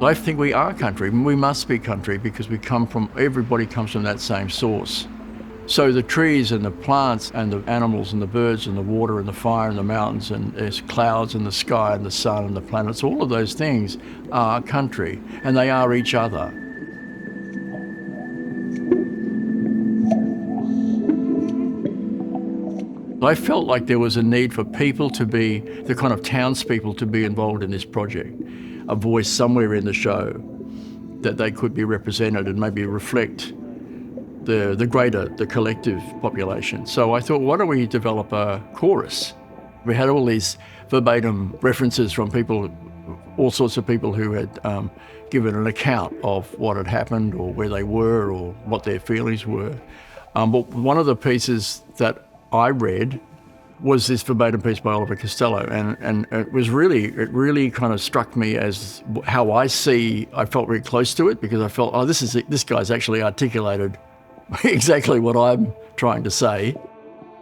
I think we are country. We must be country because everybody comes from that same source. So the trees and the plants and the animals and the birds and the water and the fire and the mountains and there's clouds and the sky and the sun and the planets, all of those things are country and they are each other. I felt like there was a need for people to be, the kind of townspeople to be involved in this project, a voice somewhere in the show that they could be represented and maybe reflect the collective population. So I thought, why don't we develop a chorus? We had all these verbatim references from people, all sorts of people who had given an account of what had happened or where they were or what their feelings were. But one of the pieces that I read was this verbatim piece by Oliver Costello, and it really kind of struck me as how I felt very close to it because I felt, oh, this guy's actually articulated exactly what I'm trying to say.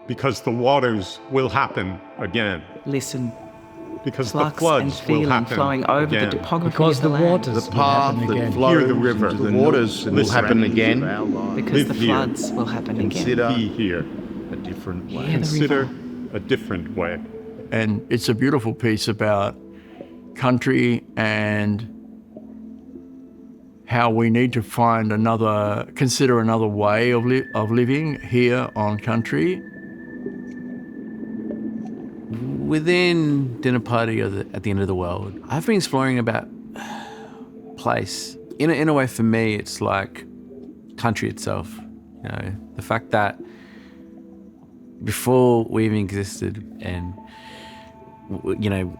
Because the waters will happen again. Listen. Because the floods will happen flowing over again. the topography because of the land. waters The path will happen that again. flows Hear the river. into the waters will happen again. Because the Live here. floods will happen again. Consider Be here. a different way. Hear the Consider river. a different way. And it's a beautiful piece about country and how we need to consider another way of living here on country. Within Dinner Party at the End of the World, I've been exploring about place. In a way, for me, it's like country itself. You know, the fact that before we even existed and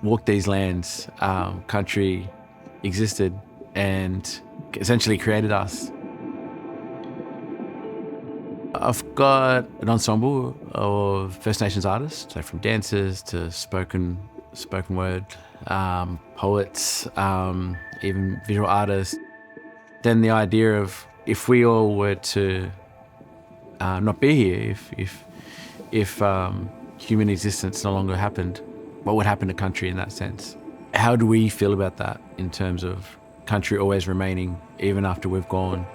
walked these lands, country existed and essentially created us. I've got an ensemble of First Nations artists, so from dancers to spoken word, poets, even visual artists. Then the idea of if we all were to not be here, if human existence no longer happened, what would happen to country in that sense? How do we feel about that in terms of country always remaining even after we've gone?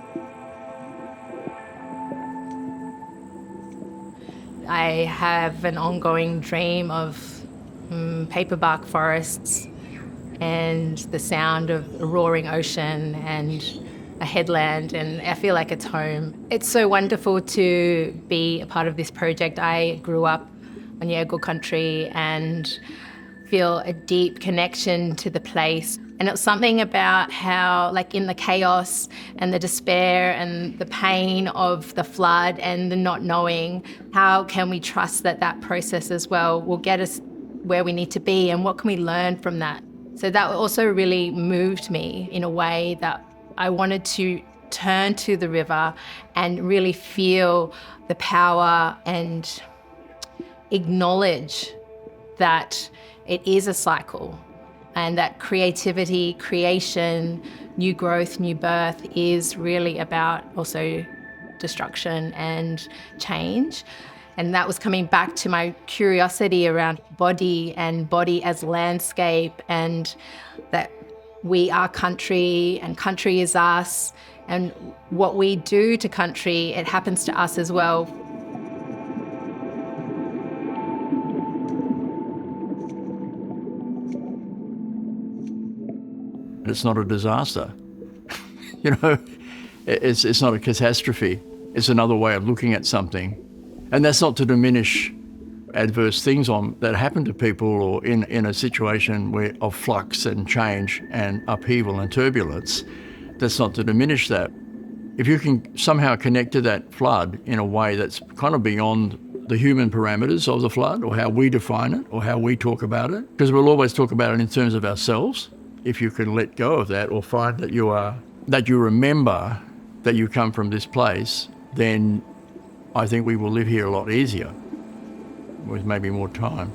I have an ongoing dream of paperbark forests and the sound of a roaring ocean and a headland, and I feel like it's home. It's so wonderful to be a part of this project. I grew up on Yurgal country and feel a deep connection to the place. And it's something about how, like in the chaos and the despair and the pain of the flood and the not knowing, how can we trust that that process as well will get us where we need to be, and what can we learn from that? So that also really moved me in a way that I wanted to turn to the river and really feel the power and acknowledge that it is a cycle and that creativity, creation, new growth, new birth is really about also destruction and change. And that was coming back to my curiosity around body and body as landscape, and that we are country and country is us, and what we do to country, it happens to us as well. It's not a disaster. It's not a catastrophe. It's another way of looking at something. And that's not to diminish adverse things that happen to people or in a situation of flux and change and upheaval and turbulence. That's not to diminish that. If you can somehow connect to that flood in a way that's kind of beyond the human parameters of the flood or how we define it or how we talk about it, because we'll always talk about it in terms of ourselves. If you can let go of that or find that you remember that you come from this place, then I think we will live here a lot easier with maybe more time.